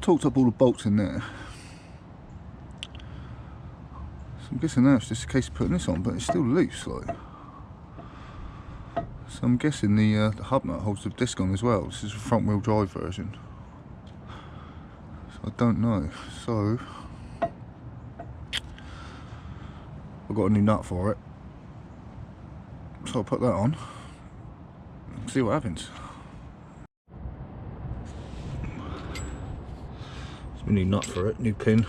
torqued up all the bolts in there. So I'm guessing now it's just a case of putting this on, but it's still loose, like. So I'm guessing the hub nut holds the disc on as well. This is a front wheel drive version. So I don't know. So I've got a new nut for it. So I'll put that on and see what happens. It's my new nut for it, new pin.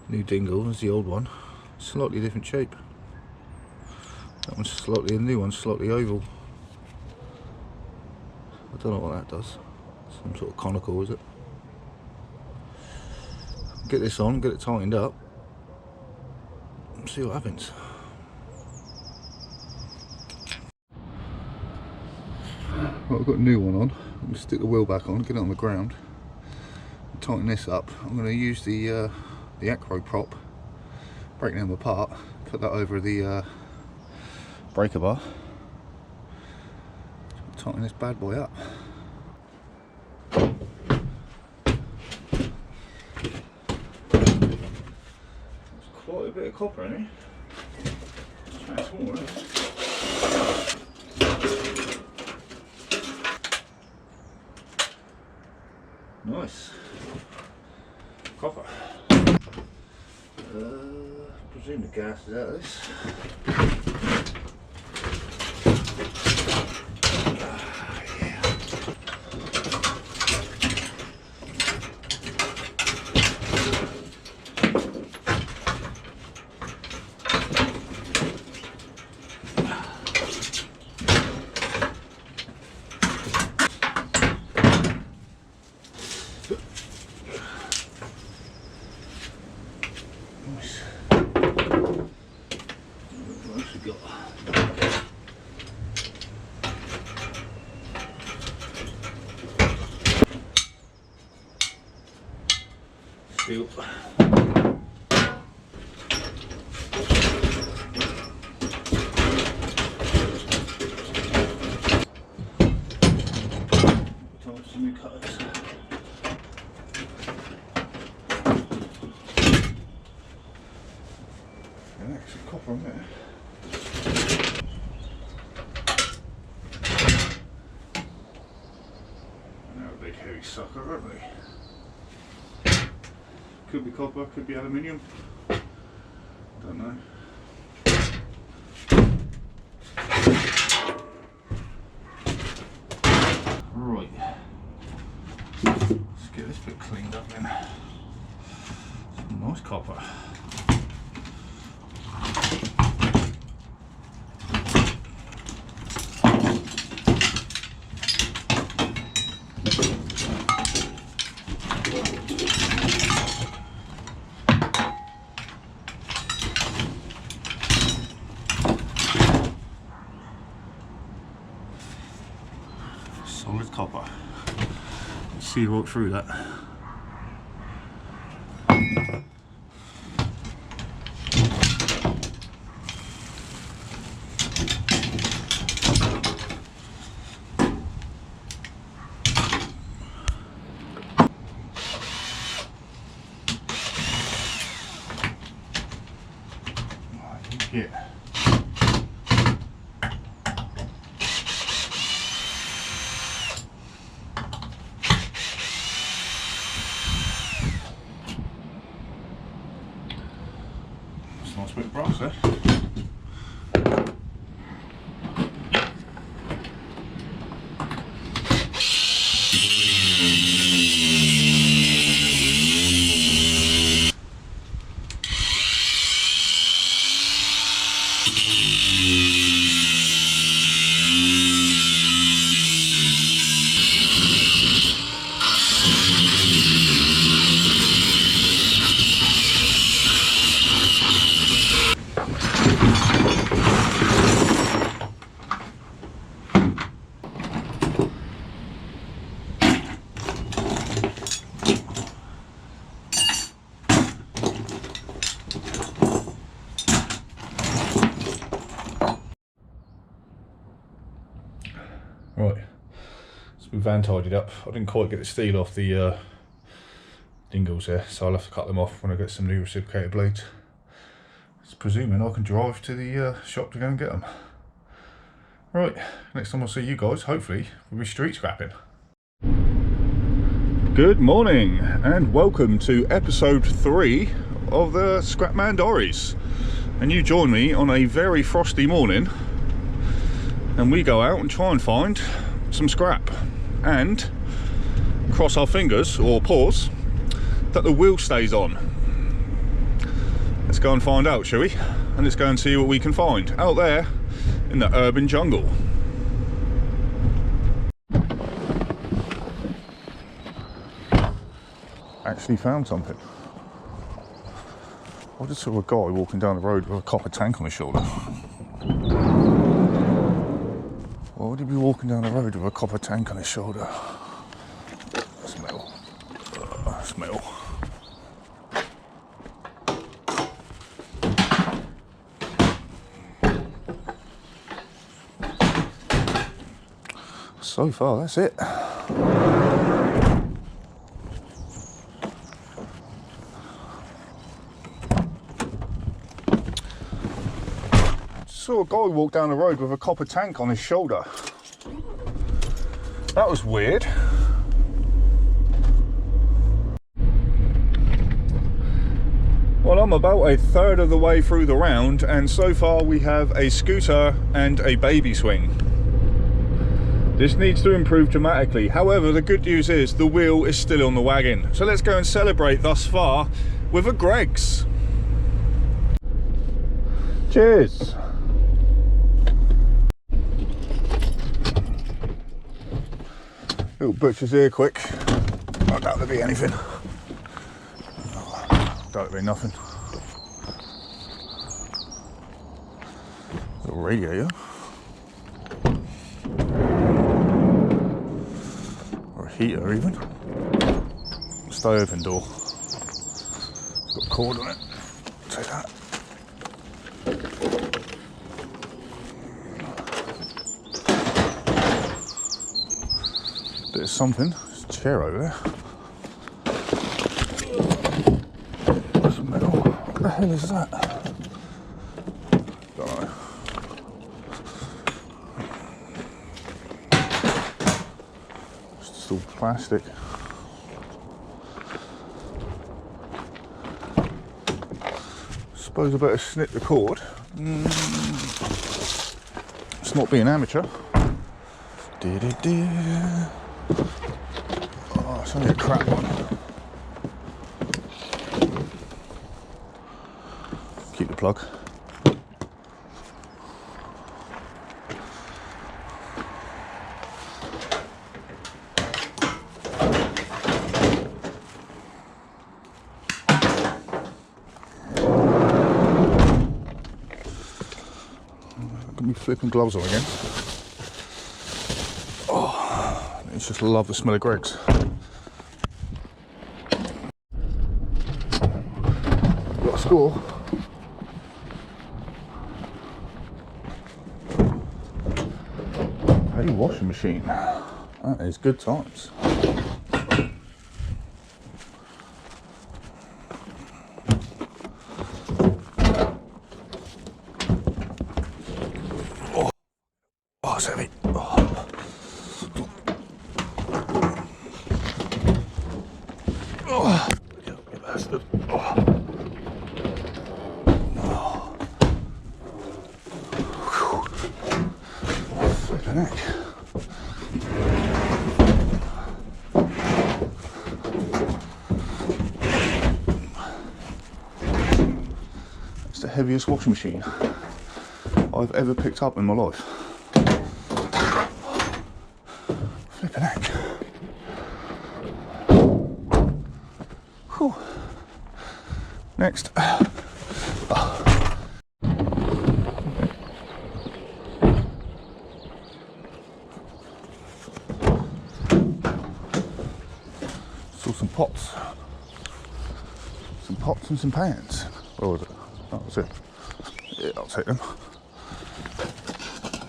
New dingle, there's the old one. Slightly different shape. That one's slightly, the new one's slightly oval. I don't know what that does. Some sort of conical, is it? Get this on, get it tightened up. And see what happens. Right, I've got a new one on. I'm going to stick the wheel back on, get it on the ground. Tighten this up. I'm going to use the acro prop, break them apart, put that over the breaker bar, tighten this bad boy up. There's quite a bit of copper in it. It's small, isn't it? Nice. Copper. Presume the gas is out of this. Steel. Time for some new cutters. Yeah, some copper on there. Now a big heavy sucker, aren't we? Could be copper, could be aluminium. Don't know. Right. Let's get this bit cleaned up then. Some nice copper. Solid copper. See right through that. Yeah. Nice bit of brass there. my van tidied up. I didn't quite get the steel off the dingles there, so I'll have to cut them off when I get some new reciprocated blades. It's presuming I can drive to the shop to go and get them. Right, next time I'll see you guys, hopefully, we'll be street scrapping. Good morning and welcome to episode 3 of the Scrapman Diaries. And you join me on a very frosty morning and we go out and try and find some scrap and cross our fingers or paws that the wheel stays on. Let's go and find out, shall we? And let's go and see what we can find out there in the urban jungle. Actually found something. I just saw a guy walking down the road with a copper tank on his shoulder. Why would he be walking down the road with a copper tank on his shoulder? That's metal. That's metal. So far, that's it. Saw a guy walk down the road with a copper tank on his shoulder. That was weird. Well, I'm about a third of the way through the round and so far we have a scooter and a baby swing. This needs to improve dramatically. However, the good news is the wheel is still on the wagon. So let's go and celebrate thus far with a Greggs. Cheers. Little butcher's here quick. I doubt there'll be anything. Doubt there'll be nothing. Little radiator. Or a heater even. Stay open door. It's got a cord on it. Take that. There's something. There's a chair over there. There's some metal. What the hell is that? Don't know. It's just all plastic. Suppose I better snip the cord. It's not being amateur. Oh, it's only a crap one. Keep the plug. Got me flipping gloves on again. I just love the smell of Greggs. Got a score. A washing machine. That is good times. Oh, it's heavy. Neck. It's the heaviest washing machine I've ever picked up in my life. Flipping heck. Whew. Next. Some pots and some pans. Where was it? That was it. Yeah, I'll take them.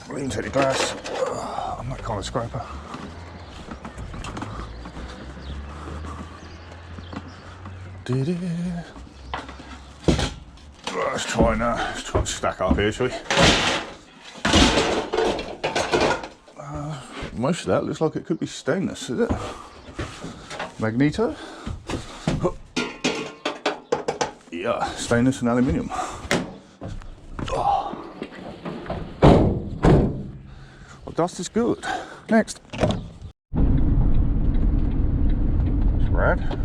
I'll even take the glass. I'm that kind of scraper. Let's try and stack up here, shall we? Most of that looks like it could be stainless, is it? Magneto. Yeah, stainless and aluminium. Oh. Well, dust is good. Next. It's rad.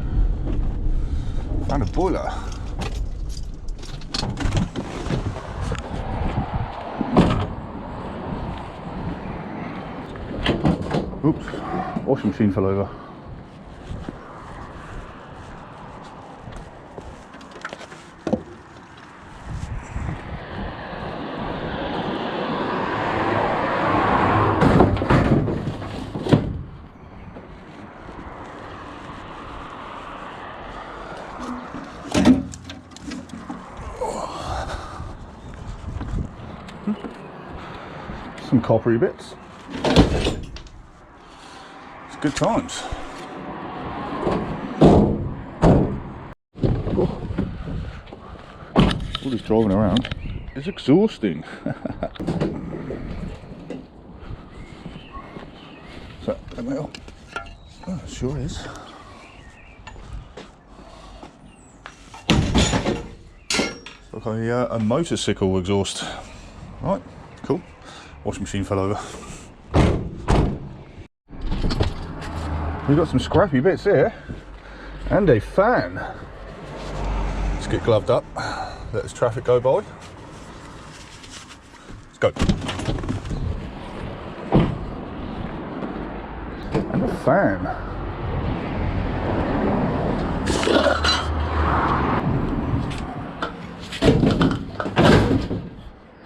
Found a boiler. Oops, washing machine fell over. Some coppery bits. It's good times. Oh. All this driving around is exhausting. Is that the metal? Oh, it sure is. It's like a motorcycle exhaust. Right, cool. Washing machine fell over. We've got some scrappy bits here and a fan. Let's get gloved up. Let this traffic go by. Let's go. And a fan.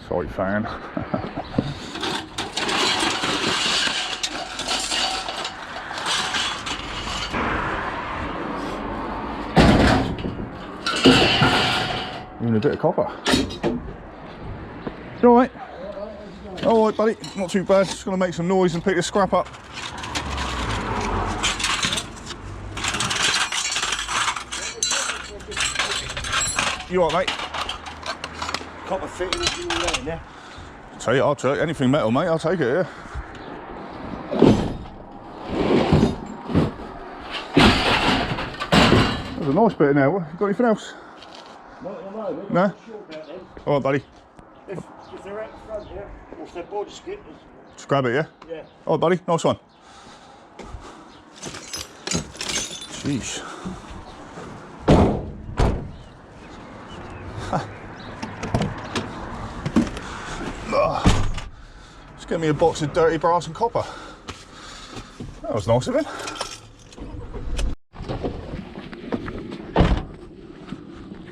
Sorry, fan. Even a bit of copper. You alright? Alright, buddy. Not too bad. Just going to make some noise and pick this scrap up. You alright, mate? Copper fittings in there, yeah? I'll take anything metal, mate. I'll take it, yeah. There's a nice bit in there. You got anything else? Not at the moment. No? I'm sure about them. Alright, buddy. If they're out the front here, or if they're body skippers. Just grab it, yeah? Yeah. Alright, buddy. Nice one. Sheesh. Just get me a box of dirty brass and copper. That was nice of him.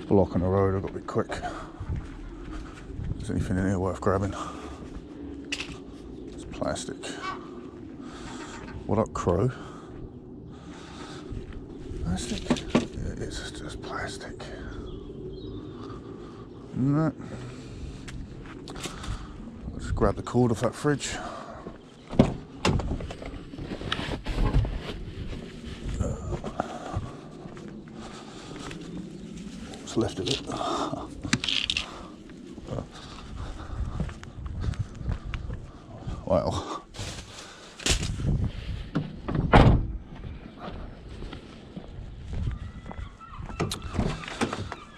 Block on the road, I've got to be quick. Is there anything in here worth grabbing? It's plastic. What up, Crow? Plastic? Yeah, it is just plastic. No. Let's grab the cord off that fridge. What's left of it? Well,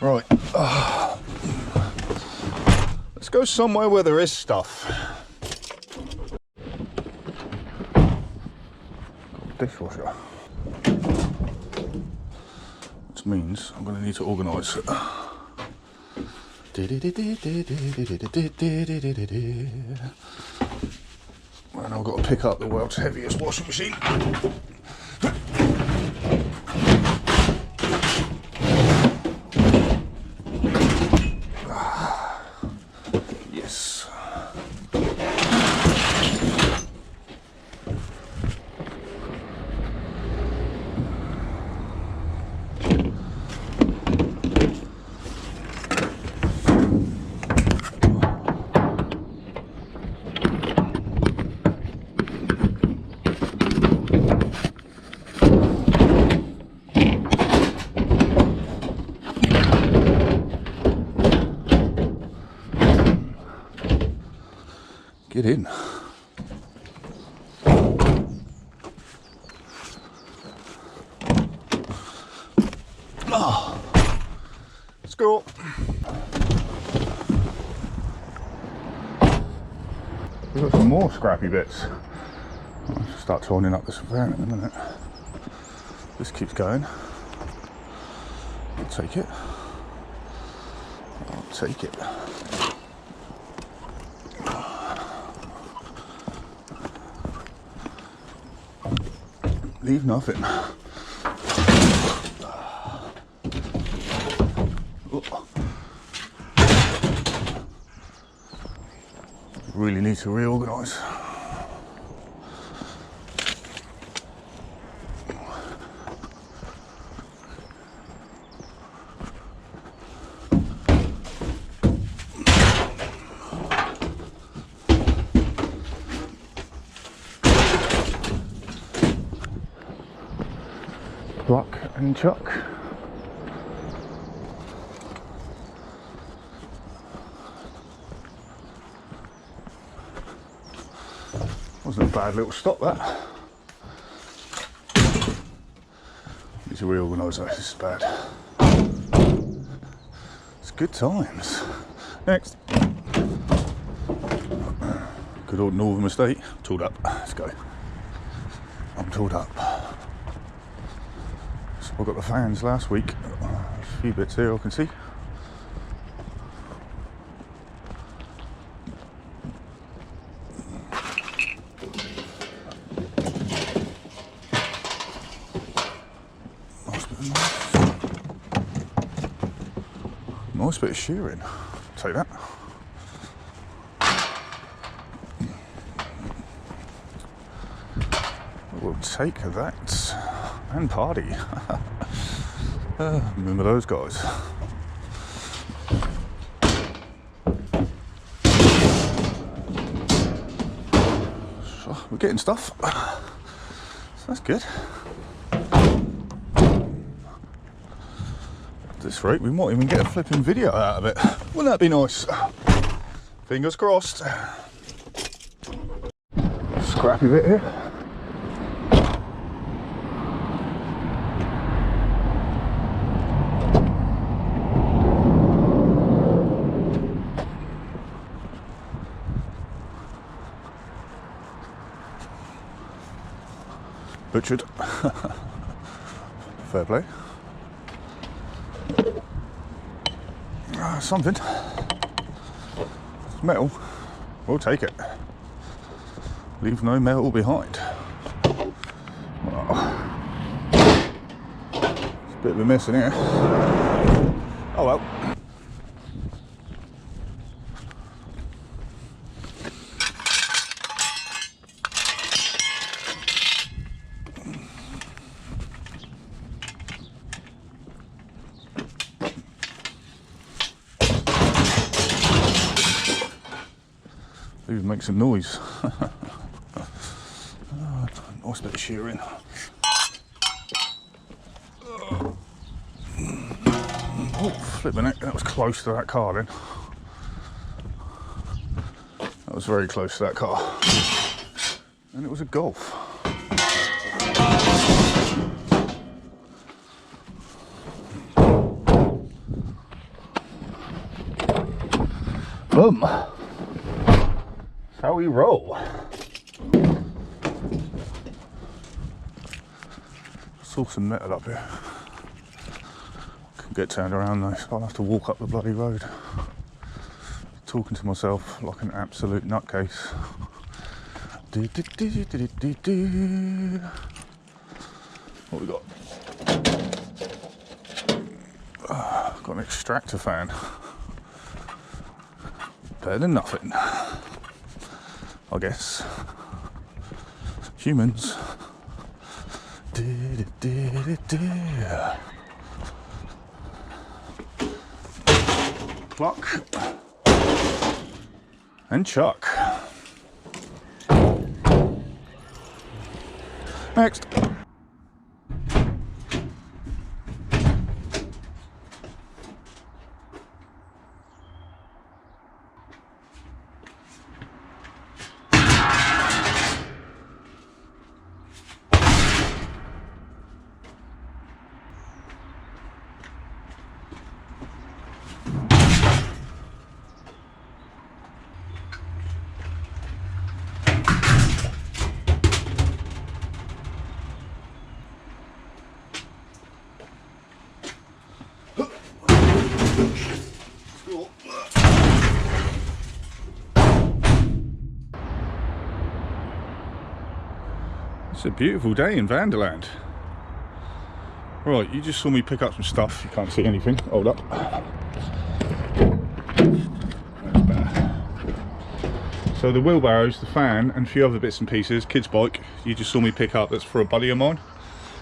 right. Let's go somewhere where there is stuff. Dishwasher. Which means I'm going to need to organise it. And I've got to pick up the world's heaviest washing machine. Yes. Get in. Oh, squirrel. We've got some more scrappy bits. I'll start toning up this van in a minute. This keeps going. I'll take it. I'll take it. Leave nothing. Really need to reorganise. Pluck and chuck. Wasn't a bad little stop, that. Need to reorganise that, this is bad. It's good times. Next. Good old Northern Estate. Tooled up. Let's go. I'm tooled up. So I got the fans last week. A few bits here I can see. Nice bit of shearing. Take that. We'll take that and party. Remember those guys. So we're getting stuff. So that's good. At this rate, we might even get a flipping video out of it. Wouldn't that be nice? Fingers crossed. Scrappy bit here. Butchered. Fair play. Something. It's metal. We'll take it. Leave no metal behind. Oh. It's a bit of a mess in here. Oh well. Even make some noise. Nice bit of shearing. Oh, flipping it. That was close to that car then. That was very close to that car. And it was a Golf. Boom. How we roll. Saw some metal up here. Couldn't get turned around though, so I'll have to walk up the bloody road. Talking to myself like an absolute nutcase. What we got? Got an extractor fan. Better than nothing, I guess. Humans. Pluck and chuck. Next. It's a beautiful day in Vanderland. Right, you just saw me pick up some stuff. You can't see anything. Hold up. That's better. So the wheelbarrows, the fan, and a few other bits and pieces, kid's bike, you just saw me pick up. That's for a buddy of mine.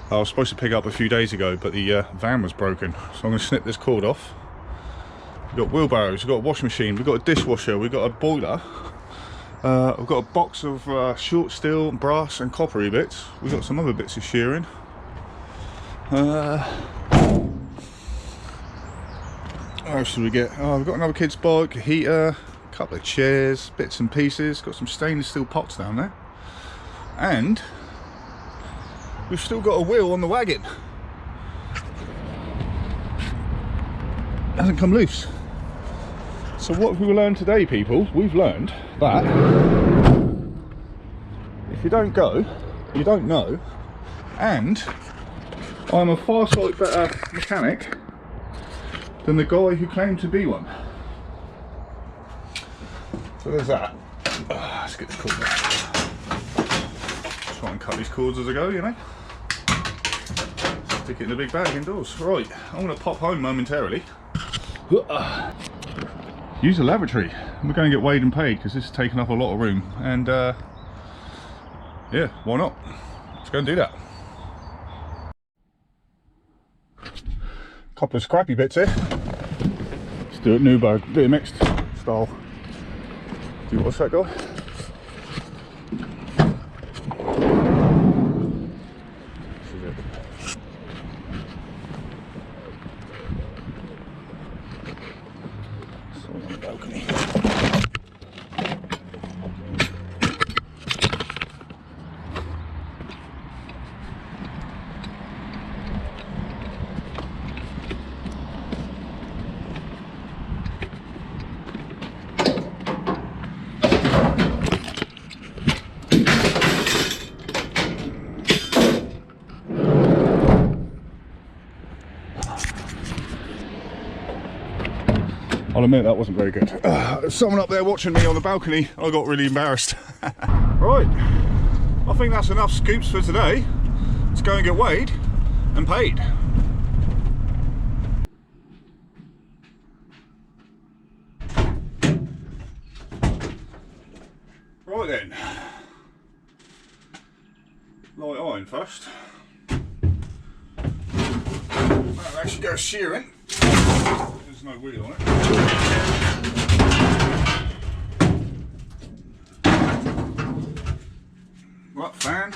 I was supposed to pick up a few days ago, but the van was broken. So I'm going to snip this cord off. We've got wheelbarrows, we've got a washing machine, we've got a dishwasher, we've got a boiler. We've got a box of short steel, brass and coppery bits. We've got some other bits of shearing. What else did we get? Oh, we've got another kid's bike, a heater, a couple of chairs, bits and pieces. Got some stainless steel pots down there. And we've still got a wheel on the wagon. It hasn't come loose. So what have we learned today, people? We've learned that if you don't go, you don't know. And I'm a far sight better mechanic than the guy who claimed to be one. So there's that. Let's get the cord back. Try and cut these cords as I go, you know. Stick it in a big bag indoors. Right, I'm going to pop home momentarily. Use the lavatory. We're going to get weighed and paid because this is taking up a lot of room. And yeah, why not? Let's go and do that. Couple of scrappy bits here. Let's do it Newburgh, do it mixed style. Do you watch that guy? This is it. So on the balcony. I'll admit that wasn't very good. Someone up there watching me on the balcony, I got really embarrassed. Right, I think that's enough scoops for today. Let's go and get weighed and paid. Right then, light iron first. That'll actually go shearing. There's no wheel on it. Right, fan.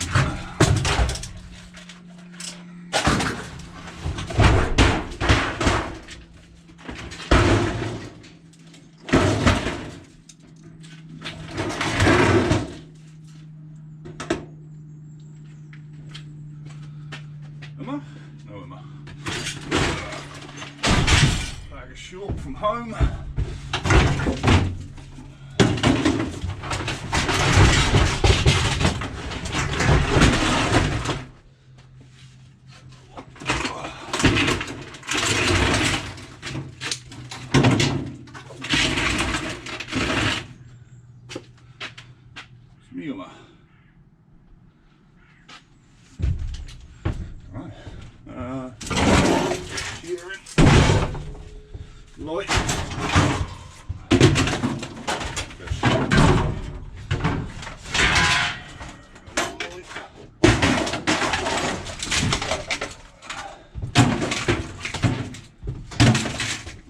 Am I? No, am I? Bag of short from home. Mula. Right. Shearing. Light.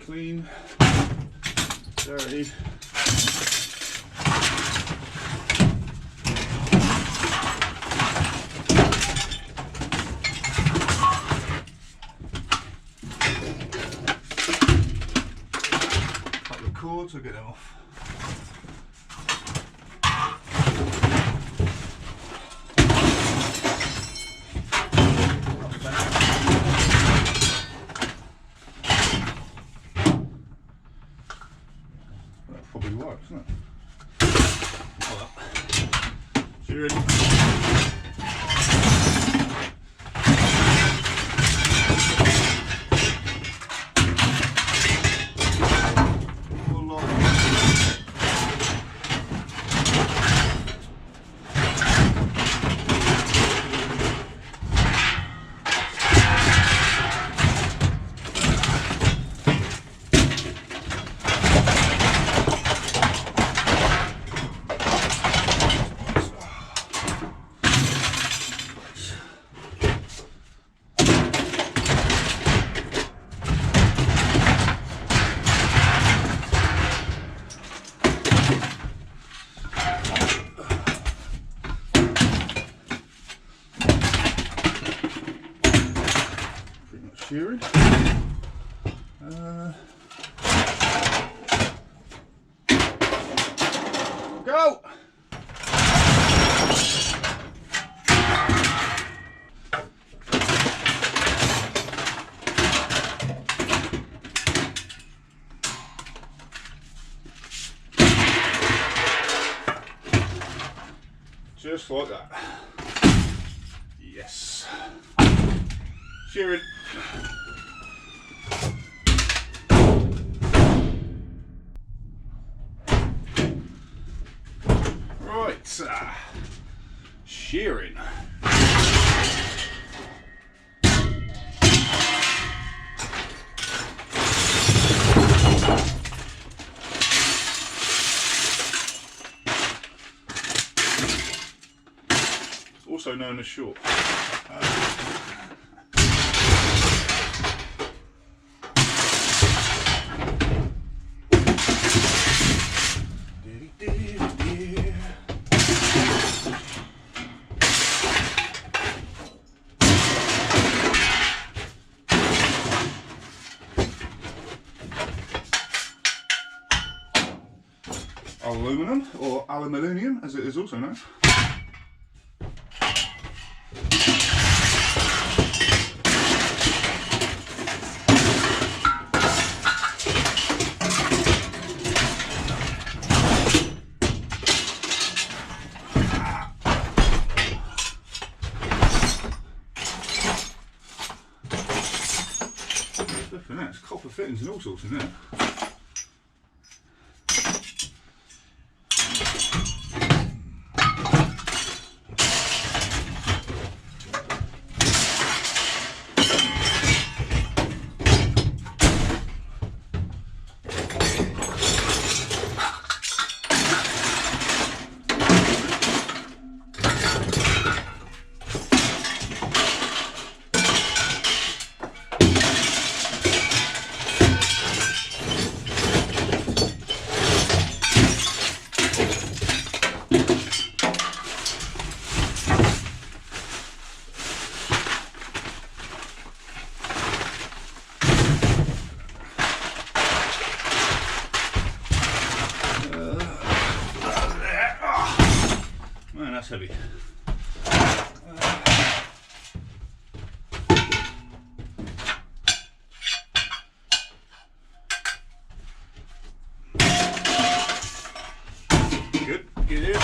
Clean. Dirty. Cords, I'll get them off. That probably works, isn't it? Well, shearing. Just like that. Yes. Shearing. Right. Shearing. Also known as short. Aluminum, or aluminium as it is also known. Look at that, it's copper fittings and all sorts in there. Man, that's heavy. Good, get it.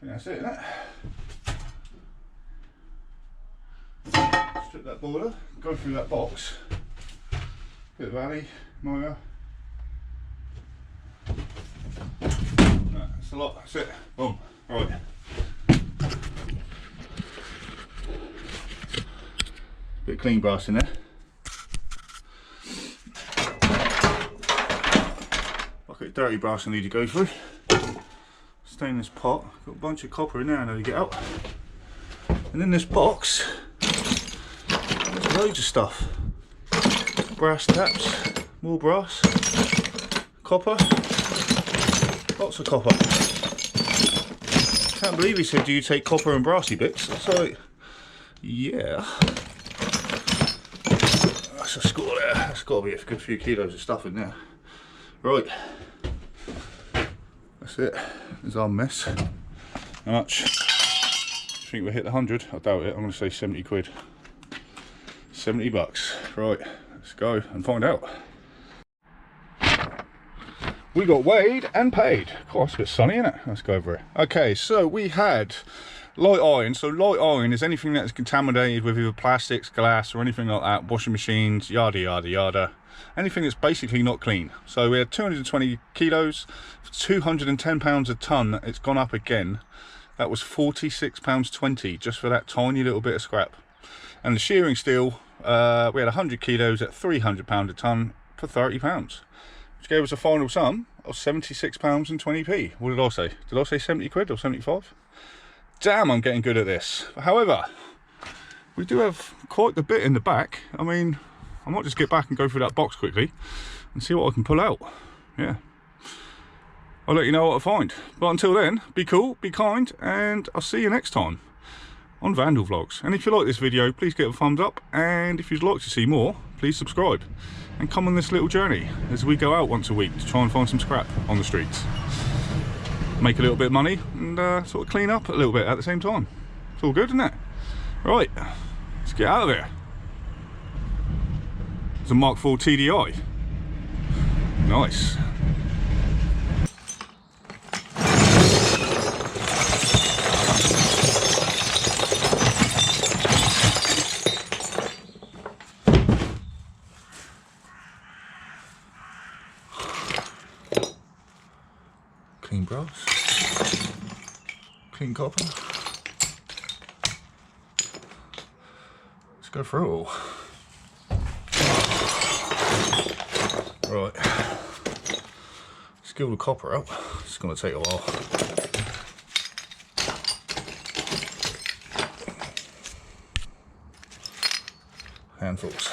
That's it, isn't it? Strip that border, go through that box, bit of alley, motor. That's a lot, that's it, boom, right. Bit of clean brass in there. Bucket of dirty brass I need to go through. Stainless pot, got a bunch of copper in there I know to get out. And in this box, there's loads of stuff. Brass taps, more brass, copper, lots of copper. Can't believe he said, do you take copper and brassy bits? So, yeah. That's a score there, that's got to be a good few kilos of stuff in there. Right. That's it, there's our mess. How much? I think we'll hit the 100, I doubt it, I'm going to say 70 quid. 70 bucks, right, let's go and find out. We got weighed and paid. God, it's a bit sunny, isn't it? Let's go over it. Okay, so we had light iron. So light iron is anything that's contaminated with either plastics, glass or anything like that, washing machines, yada yada yada. Anything that's basically not clean. So we had 220 kilos, 210 pounds a ton. It's gone up again. That was £46.20 just for that tiny little bit of scrap. And the shearing steel, we had 100 kilos at £300 a ton for £30, which gave us a final sum of £76.20p. What did I say? Did I say 70 quid or 75? Damn, I'm getting good at this. However, we do have quite the bit in the back. I mean, I might just get back and go through that box quickly and see what I can pull out. Yeah. I'll let you know what I find. But until then, be cool, be kind, and I'll see you next time on Vandal Vlogs. And if you like this video, please give it a thumbs up. And if you'd like to see more, please subscribe. And come on this little journey as we go out once a week to try and find some scrap on the streets. Make a little bit of money and sort of clean up a little bit at the same time. It's all good, isn't it? Right, let's get out of here. It's a Mark IV TDI. Nice. Clean brass, clean copper. Let's go through it all. Right, let's get all the copper out. It's going to take a while. Handfuls.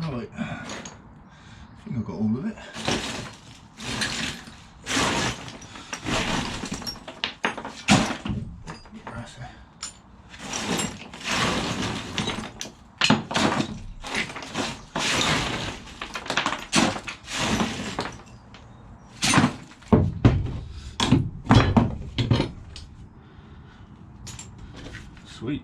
Right, I think I've got all of it. That's it. Sweet.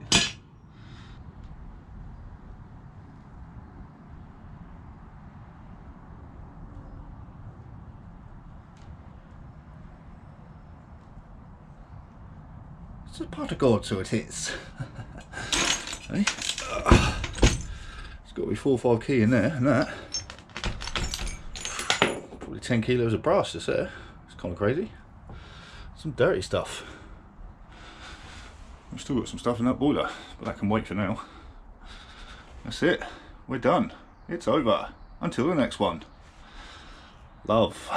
It's a pot of gold, so it is. Hey? It's got to be 4 or 5 key in there, and that. Probably 10 kilos of brass just there. It's kind of crazy. Some dirty stuff. I've still got some stuff in that boiler, but that can wait for now. That's it. We're done. It's over. Until the next one. Love.